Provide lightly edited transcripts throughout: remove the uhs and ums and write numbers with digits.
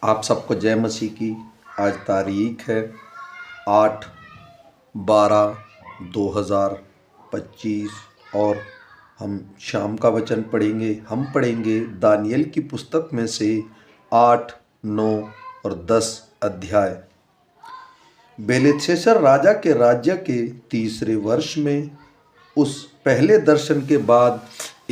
आप सबको जय मसीह की। आज तारीख है 8/12/2025 और हम शाम का वचन पढ़ेंगे। हम पढ़ेंगे दानियल की पुस्तक में से 8, 9 और 10 अध्याय। बेलशस्सर राजा के राज्य के तीसरे वर्ष में उस पहले दर्शन के बाद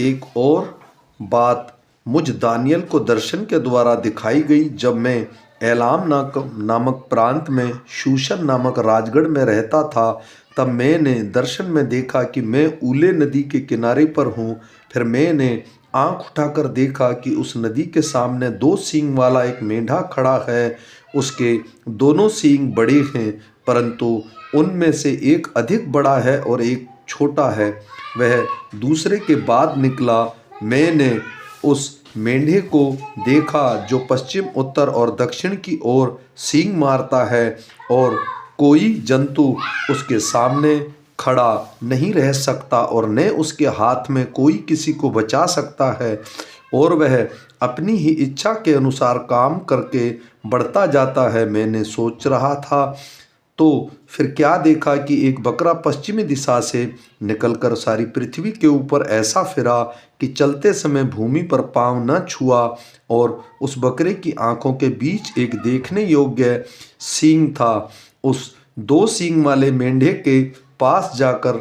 एक और बात मुझ दानियल को दर्शन के द्वारा दिखाई गई। जब मैं एलाम नामक प्रांत में शूशन नामक राजगढ़ में रहता था, तब मैंने दर्शन में देखा कि मैं ऊले नदी के किनारे पर हूँ। फिर मैंने आँख उठाकर देखा कि उस नदी के सामने 2 सींग वाला एक मेंढा खड़ा है। उसके दोनों सींग बड़े हैं, परंतु उनमें से एक अधिक बड़ा है और एक छोटा है। वह दूसरे के बाद निकला। मैंने उस मेंढे को देखा जो पश्चिम, उत्तर और दक्षिण की ओर सींग मारता है, और कोई जंतु उसके सामने खड़ा नहीं रह सकता और न उसके हाथ में कोई किसी को बचा सकता है, और वह अपनी ही इच्छा के अनुसार काम करके बढ़ता जाता है। मैंने सोच रहा था तो फिर क्या देखा कि एक बकरा पश्चिमी दिशा से निकलकर सारी पृथ्वी के ऊपर ऐसा फिरा कि चलते समय भूमि पर पांव न छुआ, और उस बकरे की आंखों के बीच एक देखने योग्य सींग था। उस 2 सींग वाले मेंढे के पास जाकर,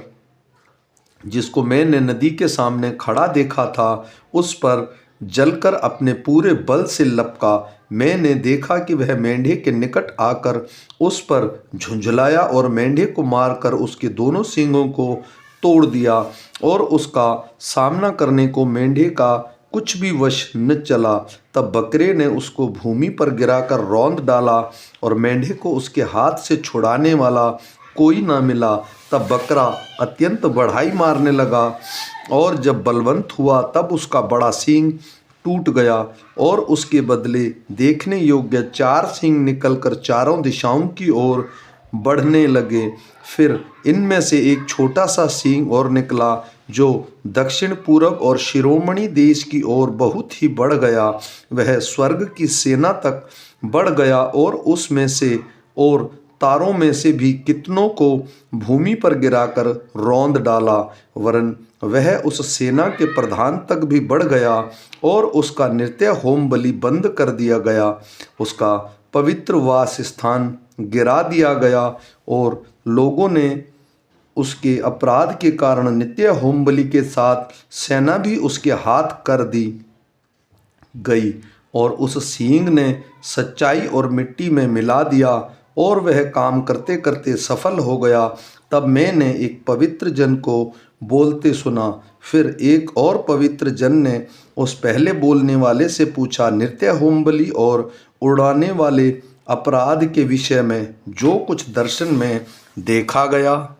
जिसको मैंने नदी के सामने खड़ा देखा था, उस पर जलकर अपने पूरे बल से लपका। मैंने देखा कि वह मेंढे के निकट आकर उस पर झुंझलाया और मेंढे को मारकर उसके दोनों सींगों को तोड़ दिया, और उसका सामना करने को मेंढे का कुछ भी वश न चला। तब बकरे ने उसको भूमि पर गिराकर रौंद डाला, और मेंढे को उसके हाथ से छुड़ाने वाला कोई ना मिला। तब बकरा अत्यंत बढ़ाई मारने लगा, और जब बलवंत हुआ तब उसका बड़ा सींग टूट गया, और उसके बदले देखने योग्य 4 सींग निकलकर चारों दिशाओं की ओर बढ़ने लगे। फिर इनमें से एक छोटा सा सींग और निकला जो दक्षिण पूरब और शिरोमणि देश की ओर बहुत ही बढ़ गया। वह स्वर्ग की सेना तक बढ़ गया, और उसमें से और तारों में से भी कितनों को भूमि पर गिराकर रौंद डाला, वरन वह उस सेना के प्रधान तक भी बढ़ गया, और उसका नृत्य होम बलि बंद कर दिया गया। उसका पवित्र वास स्थान गिरा दिया गया, और लोगों ने उसके अपराध के कारण नित्य होम बलि के साथ सेना भी उसके हाथ कर दी गई, और उस सींग ने सच्चाई और मिट्टी में मिला दिया, और वह काम करते करते सफल हो गया। तब मैंने एक पवित्र जन को बोलते सुना। फिर एक और पवित्र जन ने उस पहले बोलने वाले से पूछा, नृत्य होम बलि और उड़ाने वाले अपराध के विषय में जो कुछ दर्शन में देखा गया,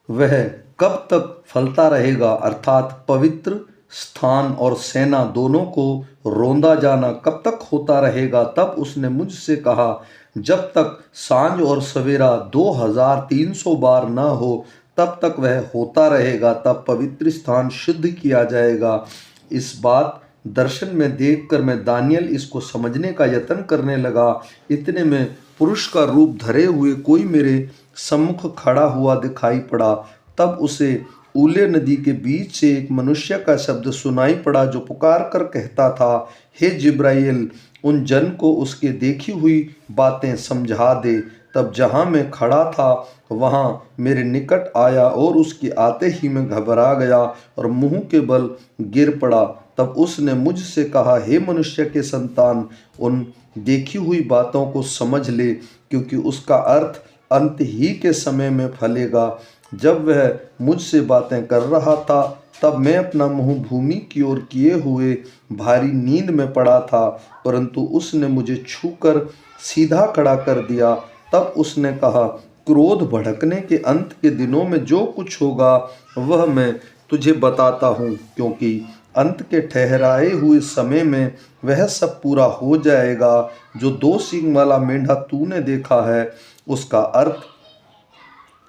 वह कब तक फलता रहेगा? अर्थात पवित्र स्थान और सेना दोनों को रौंदा जाना कब तक होता रहेगा? तब उसने मुझसे कहा, जब तक सांझ और सवेरा 2300 बार न हो तब तक वह होता रहेगा। तब पवित्र स्थान शुद्ध किया जाएगा। इस बात दर्शन में देखकर मैं दानियल इसको समझने का यत्न करने लगा। इतने में पुरुष का रूप धरे हुए कोई मेरे सम्मुख खड़ा हुआ दिखाई पड़ा। तब उसे ऊले नदी के बीच से एक मनुष्य का शब्द सुनाई पड़ा, जो पुकार कर कहता था, हे जिब्राइल, उन जन को उसके देखी हुई बातें समझा दे। तब जहाँ मैं खड़ा था वहाँ मेरे निकट आया, और उसके आते ही मैं घबरा गया और मुंह के बल गिर पड़ा। तब उसने मुझसे कहा, हे मनुष्य के संतान, उन देखी हुई बातों को समझ ले, क्योंकि उसका अर्थ अंत ही के समय में फलेगा। जब वह मुझसे बातें कर रहा था, तब मैं अपना मुंह भूमि की ओर किए हुए भारी नींद में पड़ा था, परंतु उसने मुझे छूकर सीधा खड़ा कर दिया। तब उसने कहा, क्रोध भड़कने के अंत के दिनों में जो कुछ होगा वह मैं तुझे बताता हूँ, क्योंकि अंत के ठहराए हुए समय में वह सब पूरा हो जाएगा। जो 2 सींग वाला मेंढा तूने देखा है, उसका अर्थ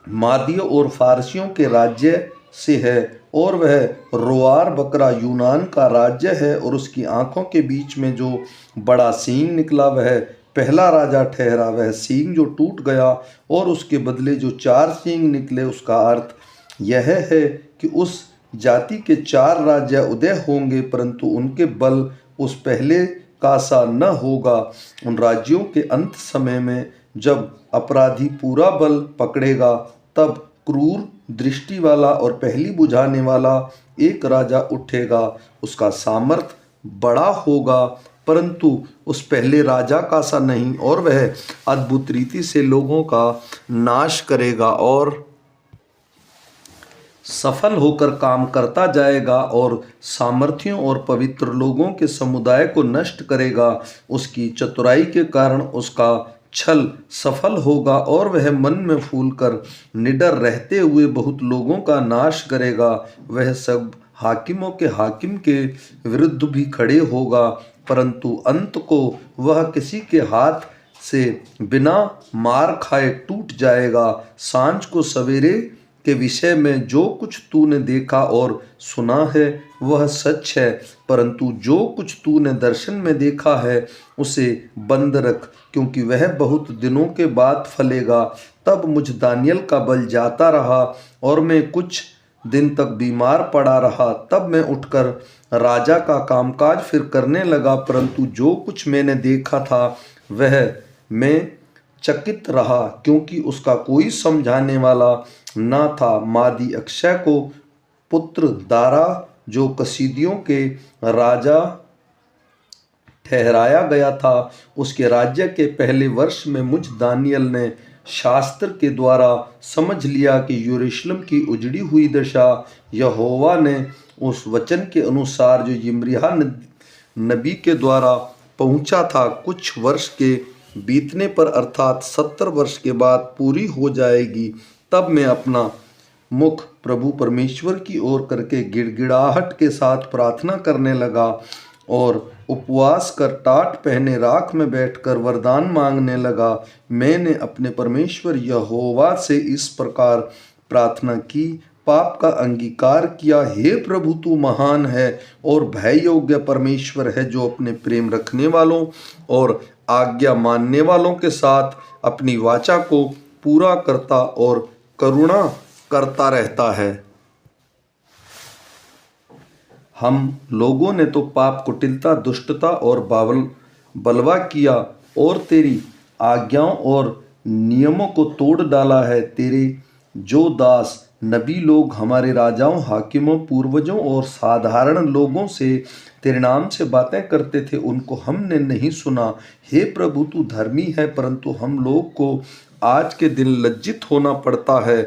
मादियों और फारसियों के राज्य से है और वह रोआर बकरा यूनान का राज्य है और उसकी आंखों के बीच में जो बड़ा सींग निकला वह पहला राजा ठहरा। वह सींग जो टूट गया और उसके बदले जो 4 सींग निकले, उसका अर्थ यह है कि उस जाति के 4 राज्य उदय होंगे, परंतु उनके बल उस पहले का सा न होगा। उन राज्यों के अंत समय में जब अपराधी पूरा बल पकड़ेगा, तब क्रूर दृष्टि वाला और पहली बुझाने वाला एक राजा उठेगा। उसका सामर्थ बड़ा होगा, परंतु उस पहले राजा का सा नहीं, और वह अद्भुत रीति से लोगों का नाश करेगा और सफल होकर काम करता जाएगा और सामर्थियों और पवित्र लोगों के समुदाय को नष्ट करेगा। उसकी चतुराई के कारण उसका छल सफल होगा और वह मन में फूलकर निडर रहते हुए बहुत लोगों का नाश करेगा। वह सब हाकिमों के हाकिम के विरुद्ध भी खड़े होगा, परंतु अंत को वह किसी के हाथ से बिना मार खाए टूट जाएगा। सांझ को सवेरे के विषय में जो कुछ तूने देखा और सुना है वह सच है, परंतु जो कुछ तूने दर्शन में देखा है उसे बंद रख, क्योंकि वह बहुत दिनों के बाद फलेगा। तब मुझ दानियल का बल जाता रहा और मैं कुछ दिन तक बीमार पड़ा रहा। तब मैं उठकर राजा का कामकाज फिर करने लगा, परंतु जो कुछ मैंने देखा था वह मैं चकित रहा, क्योंकि उसका कोई समझाने वाला न था। मादी अक्षय को पुत्र दारा, जो कसीदियों के राजा ठहराया गया था, उसके राज्य के पहले वर्ष में मुझ दानियल ने शास्त्र के द्वारा समझ लिया कि यरूशलेम की उजड़ी हुई दशा यहोवा ने उस वचन के अनुसार जो यिर्मयाह नबी के द्वारा पहुंचा था, कुछ वर्ष के बीतने पर अर्थात 70 वर्ष के बाद पूरी हो जाएगी। तब मैं अपना मुख प्रभु परमेश्वर की ओर करके गिड़गिड़ाहट के साथ प्रार्थना करने लगा और उपवास कर टाट पहने राख में बैठकर वरदान मांगने लगा। मैंने अपने परमेश्वर यहोवा से इस प्रकार प्रार्थना की, पाप का अंगीकार किया। हे प्रभु, तू महान है और भय योग्य परमेश्वर है, जो अपने प्रेम रखने वालों और आज्ञा मानने वालों के साथ अपनी वाचा को पूरा करता और करुणा करता रहता है। हम लोगों ने तो पाप, कुटिलता, दुष्टता और बलवा किया और तेरी आज्ञाओं और नियमों को तोड़ डाला है। तेरे जो दास नबी लोग हमारे राजाओं, हाकिमों, पूर्वजों और साधारण लोगों से तेरे नाम से बातें करते थे, उनको हमने नहीं सुना। हे प्रभु, तू धर्मी है, परंतु हम लोग को आज के दिन लज्जित होना पड़ता है,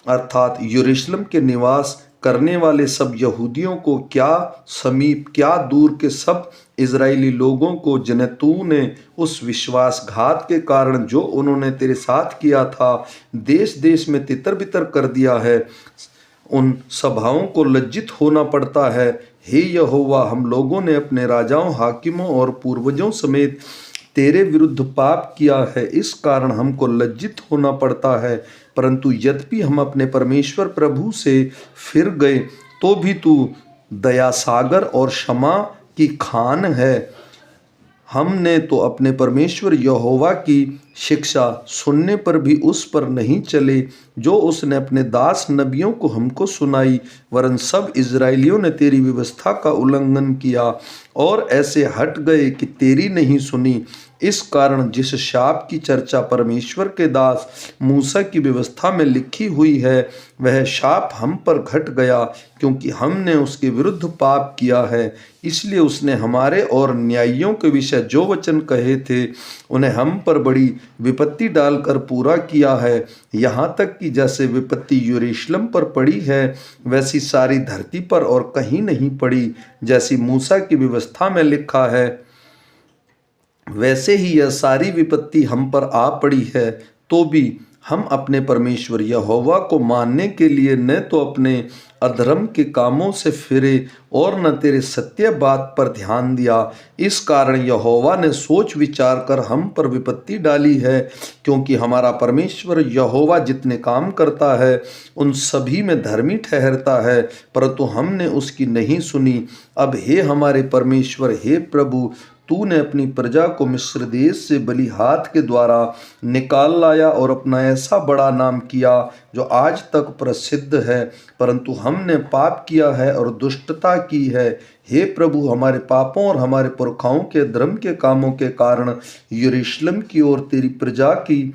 अर्थात यरूशलेम के निवास करने वाले सब यहूदियों को, क्या समीप क्या दूर के सब इजरायली लोगों को, जिन्हें तूने उस विश्वासघात के कारण जो उन्होंने तेरे साथ किया था देश देश में तितर बितर कर दिया है, उन सभाओं को लज्जित होना पड़ता है। हे यहोवा, हम लोगों ने अपने राजाओं, हाकिमों और पूर्वजों समेत तेरे विरुद्ध पाप किया है, इस कारण हमको लज्जित होना पड़ता है। परंतु यद्यपि हम अपने परमेश्वर प्रभु से फिर गए, तो भी तू दया सागर और क्षमा की खान है। हमने तो अपने परमेश्वर यहोवा की शिक्षा सुनने पर भी उस पर नहीं चले, जो उसने अपने दास नबियों को हमको सुनाई, वरन सब इजरायलियों ने तेरी व्यवस्था का उल्लंघन किया और ऐसे हट गए कि तेरी नहीं सुनी। इस कारण जिस शाप की चर्चा परमेश्वर के दास मूसा की व्यवस्था में लिखी हुई है, वह शाप हम पर घट गया, क्योंकि हमने उसके विरुद्ध पाप किया है। इसलिए उसने हमारे और न्यायियों के विषय जो वचन कहे थे, उन्हें हम पर बड़ी विपत्ति डालकर पूरा किया है। यहाँ तक कि जैसे विपत्ति यरूशलेम पर पड़ी है, वैसी सारी धरती पर और कहीं नहीं पड़ी। जैसी मूसा की व्यवस्था में लिखा है, वैसे ही यह सारी विपत्ति हम पर आ पड़ी है। तो भी हम अपने परमेश्वर यहोवा को मानने के लिए न तो अपने अधर्म के कामों से फिरे और न तेरे सत्य बात पर ध्यान दिया। इस कारण यहोवा ने सोच विचार कर हम पर विपत्ति डाली है, क्योंकि हमारा परमेश्वर यहोवा जितने काम करता है उन सभी में धर्मी ठहरता है, परंतु हमने उसकी नहीं सुनी। अब हे हमारे परमेश्वर, हे प्रभु, तूने अपनी प्रजा को मिस्र देश से बली हाथ के द्वारा निकाल लाया और अपना ऐसा बड़ा नाम किया जो आज तक प्रसिद्ध है, परंतु हमने पाप किया है और दुष्टता की है। हे प्रभु, हमारे पापों और हमारे पुरखाओं के धर्म के कामों के कारण यरूशलेम की ओर तेरी प्रजा की,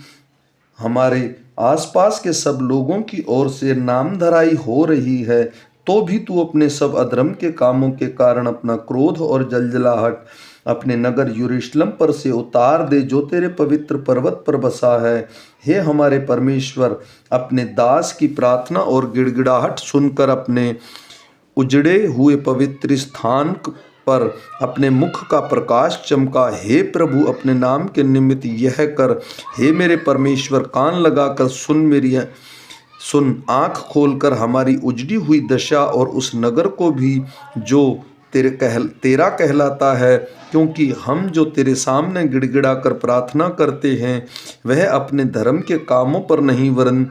हमारे आसपास के सब लोगों की ओर से नामधराई हो रही है। तो भी तू अपने सब अधर्म के कामों के कारण अपना क्रोध और जलजलाहट अपने नगर यरूशलेम पर से उतार दे, जो तेरे पवित्र पर्वत पर बसा है। हे हमारे परमेश्वर, अपने दास की प्रार्थना और गिड़गिड़ाहट सुनकर अपने उजड़े हुए पवित्र स्थान पर अपने मुख का प्रकाश चमका। हे प्रभु, अपने नाम के निमित्त यह कर। हे मेरे परमेश्वर, कान लगाकर सुन, आँख खोलकर हमारी उजड़ी हुई दशा और उस नगर को भी जो तेरा कहलाता है, क्योंकि हम जो तेरे सामने गिड़गिड़ा कर प्रार्थना करते हैं वह अपने धर्म के कामों पर नहीं वरन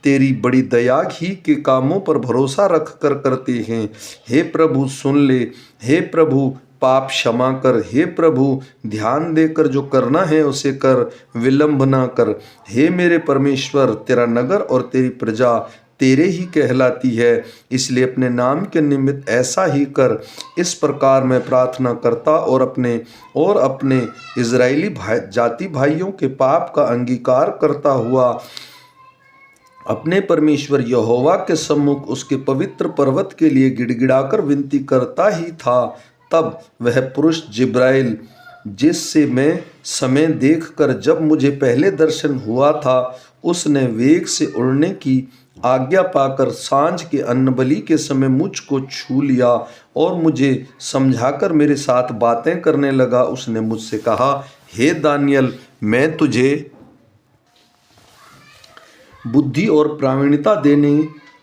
तेरी बड़ी दया ही के कामों पर भरोसा रख कर करते हैं। हे प्रभु, सुन ले। हे प्रभु, पाप क्षमा कर। हे प्रभु, ध्यान देकर जो करना है उसे कर, विलंब ना कर। हे मेरे परमेश्वर, तेरा नगर और तेरी प्रजा तेरे ही कहलाती है, इसलिए अपने नाम के निमित्त ऐसा ही कर। इस प्रकार मैं प्रार्थना करता और अपने इजरायली जाति भाइयों के पाप का अंगीकार करता हुआ अपने परमेश्वर यहोवा के सम्मुख उसके पवित्र पर्वत के लिए गिड़गिड़ाकर विनती करता ही था। तब वह पुरुष जिब्राइल, जिससे मैं समय देखकर जब मुझे पहले दर्शन हुआ था, उसने वेग से उड़ने की आज्ञा पाकर सांझ के अन्नबलि के समय मुझको छू लिया और मुझे समझाकर मेरे साथ बातें करने लगा। उसने मुझसे कहा, हे दानियल, मैं तुझे बुद्धि और प्रावीण्यता देने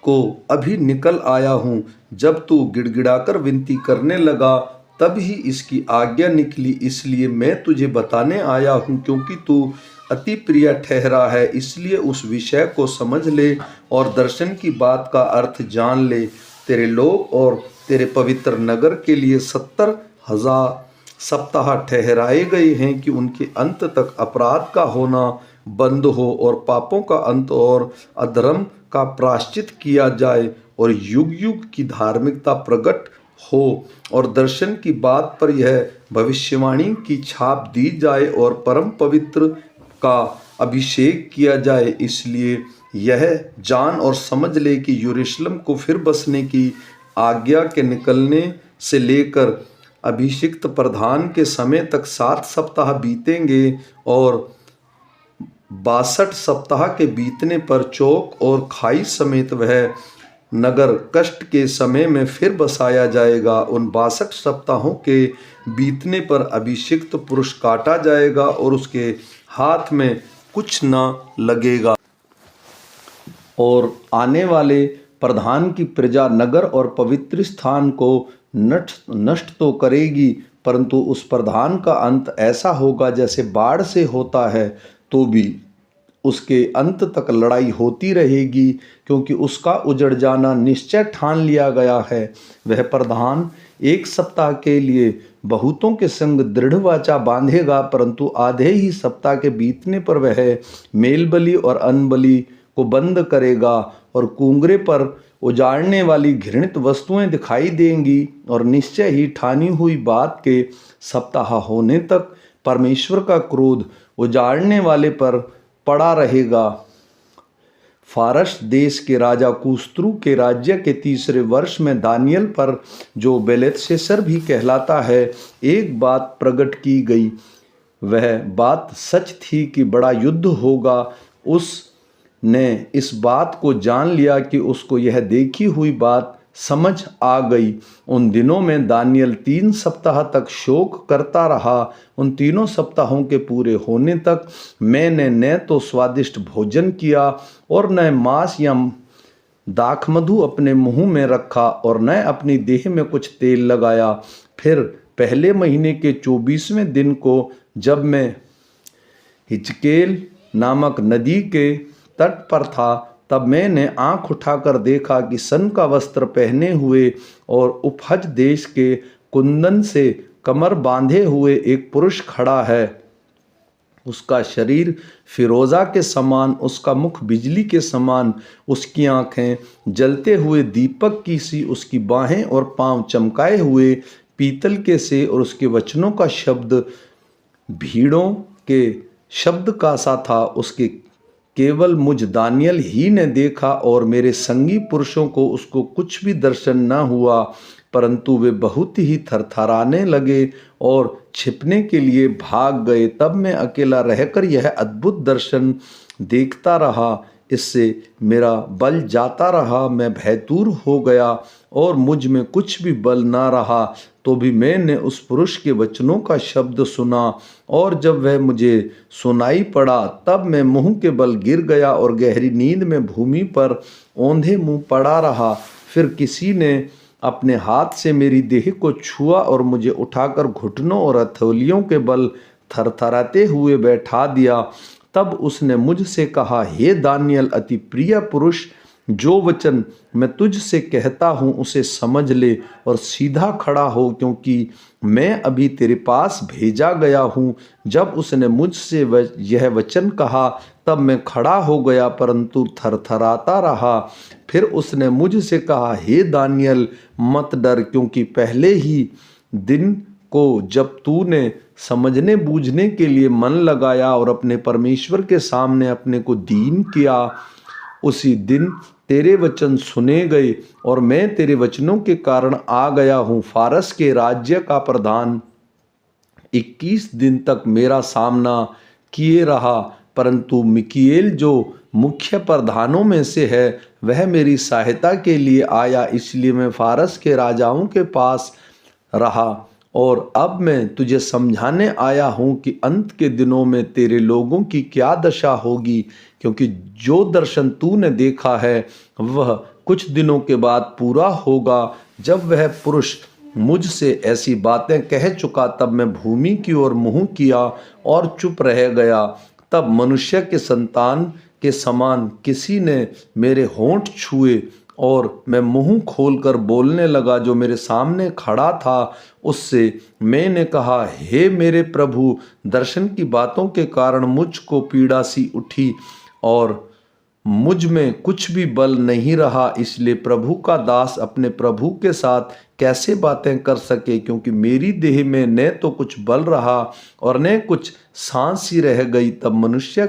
को अभी निकल आया हूँ। जब तू गिड़गिड़ाकर विनती करने लगा तब ही इसकी आज्ञा निकली, इसलिए मैं तुझे बताने आया हूँ, क्योंकि तू अति प्रिय ठहरा है। इसलिए उस विषय को समझ ले और दर्शन की बात का अर्थ जान ले। तेरे लोग और तेरे पवित्र नगर के लिए 70,000 सप्ताह ठहराए गए हैं कि उनके अंत तक अपराध का होना बंद हो और पापों का अंत और अधर्म का प्रायश्चित किया जाए और युग युग की धार्मिकता प्रकट हो और दर्शन की बात पर यह भविष्यवाणी की छाप दी जाए और परम पवित्र का अभिषेक किया जाए। इसलिए यह जान और समझ ले कि यरूशलेम को फिर बसने की आज्ञा के निकलने से लेकर अभिषिक्त प्रधान के समय तक 7 सप्ताह बीतेंगे और 62 सप्ताह के बीतने पर चौक और खाई समेत वह नगर कष्ट के समय में फिर बसाया जाएगा। उन 62 सप्ताहों के बीतने पर अभिषिक्त पुरुष काटा जाएगा और उसके हाथ में कुछ न लगेगा और आने वाले प्रधान की प्रजा नगर और पवित्र स्थान को नष्ट तो करेगी, परंतु उस प्रधान का अंत ऐसा होगा जैसे बाढ़ से होता है, तो भी उसके अंत तक लड़ाई होती रहेगी, क्योंकि उसका उजड़ जाना निश्चय ठान लिया गया है। वह प्रधान 1 सप्ताह के लिए बहुतों के संग दृढ़ वाचा बांधेगा, परंतु आधे ही सप्ताह के बीतने पर वह मेल बलि और अन्न बलि को बंद करेगा और कुंगरे पर उजाड़ने वाली घृणित वस्तुएं दिखाई देंगी और निश्चय ही ठानी हुई बात के सप्ताह होने तक परमेश्वर का क्रोध उजाड़ने वाले पर पड़ा रहेगा। फारस देश के राजा कुस्रू के राज्य के 3रे वर्ष में दानियल पर, जो बेलतशस्सर भी कहलाता है, एक बात प्रकट की गई। वह बात सच थी कि बड़ा युद्ध होगा। उसने इस बात को जान लिया कि उसको यह देखी हुई बात समझ आ गई। उन दिनों में दानियल 3 सप्ताह तक शोक करता रहा। उन 3 सप्ताहों के पूरे होने तक मैंने न तो स्वादिष्ट भोजन किया और न मांस या दाखमधु अपने मुंह में रखा और न अपनी देह में कुछ तेल लगाया। फिर पहले महीने के 24वें दिन को जब मैं हिजकेल नामक नदी के तट पर था, तब मैंने आंख उठाकर देखा कि सन का वस्त्र पहने हुए और उपहज देश के कुंदन से कमर बांधे हुए एक पुरुष खड़ा है। उसका शरीर फिरोजा के समान, उसका मुख बिजली के समान, उसकी आंखें जलते हुए दीपक की सी, उसकी बाहें और पांव चमकाए हुए पीतल के से, और उसके वचनों का शब्द भीड़ों के शब्द का सा था। उसके केवल मुझ दानियल ही ने देखा और मेरे संगी पुरुषों को उसको कुछ भी दर्शन न हुआ, परंतु वे बहुत ही थरथराने लगे और छिपने के लिए भाग गए। तब मैं अकेला रहकर यह अद्भुत दर्शन देखता रहा। इससे मेरा बल जाता रहा, मैं भयतूर हो गया और मुझ में कुछ भी बल ना रहा। तो भी मैंने उस पुरुष के वचनों का शब्द सुना, और जब वह मुझे सुनाई पड़ा तब मैं मुंह के बल गिर गया और गहरी नींद में भूमि पर औंधे मुंह पड़ा रहा। फिर किसी ने अपने हाथ से मेरी देह को छुआ और मुझे उठाकर घुटनों और हथेलियों के बल थरथराते हुए बैठा दिया। तब उसने मुझसे कहा, हे दानियल, अति प्रिय पुरुष, जो वचन मैं तुझसे कहता हूँ उसे समझ ले और सीधा खड़ा हो, क्योंकि मैं अभी तेरे पास भेजा गया हूँ। जब उसने मुझसे यह वचन कहा तब मैं खड़ा हो गया, परंतु थरथराता रहा। फिर उसने मुझसे कहा, हे दानियल, मत डर, क्योंकि पहले ही दिन को जब तूने समझने बूझने के लिए मन लगाया और अपने परमेश्वर के सामने अपने को दीन किया, उसी दिन तेरे वचन सुने गए और मैं तेरे वचनों के कारण आ गया हूँ। फारस के राज्य का प्रधान 21 दिन तक मेरा सामना किए रहा, परंतु मिकाएल जो मुख्य प्रधानों में से है वह मेरी सहायता के लिए आया, इसलिए मैं फारस के राजाओं के पास रहा। और अब मैं तुझे समझाने आया हूँ कि अंत के दिनों में तेरे लोगों की क्या दशा होगी, क्योंकि जो दर्शन तूने देखा है वह कुछ दिनों के बाद पूरा होगा। जब वह पुरुष मुझसे ऐसी बातें कह चुका तब मैं भूमि की ओर मुँह किया और चुप रह गया। तब मनुष्य के संतान के समान किसी ने मेरे होंठ छुए और मैं मुंह खोलकर बोलने लगा। जो मेरे सामने खड़ा था उससे मैंने कहा, हे मेरे प्रभु, दर्शन की बातों के कारण मुझको पीड़ा सी उठी और मुझ में कुछ भी बल नहीं रहा, इसलिए प्रभु का दास अपने प्रभु के साथ कैसे बातें कर सके, क्योंकि मेरी देह में न तो कुछ बल रहा और न कुछ सांस ही रह गई। तब मनुष्य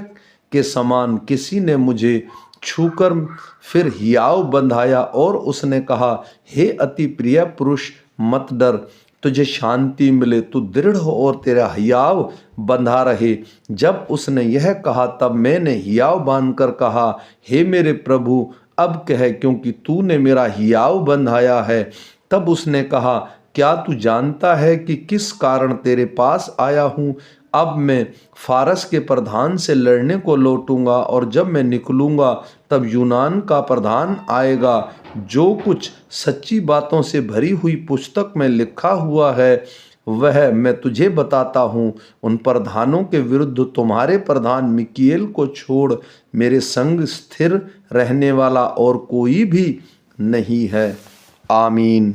के समान किसी ने मुझे छूकर फिर हियाव बंधाया और उसने कहा, हे अति प्रिय पुरुष, मत डर, तुझे शांति मिले, तू दृढ़ हो और तेरा हियाव बंधा रहे। जब उसने यह कहा तब मैंने हियाव बांधकर कहा, हे मेरे प्रभु, अब कह, क्योंकि तूने मेरा हियाव बंधाया है। तब उसने कहा, क्या तू जानता है कि किस कारण तेरे पास आया हूँ? अब मैं फारस के प्रधान से लड़ने को लौटूंगा और जब मैं निकलूंगा तब यूनान का प्रधान आएगा। जो कुछ सच्ची बातों से भरी हुई पुस्तक में लिखा हुआ है वह मैं तुझे बताता हूँ। उन प्रधानों के विरुद्ध तुम्हारे प्रधान मिकाएल को छोड़ मेरे संग स्थिर रहने वाला और कोई भी नहीं है। आमीन।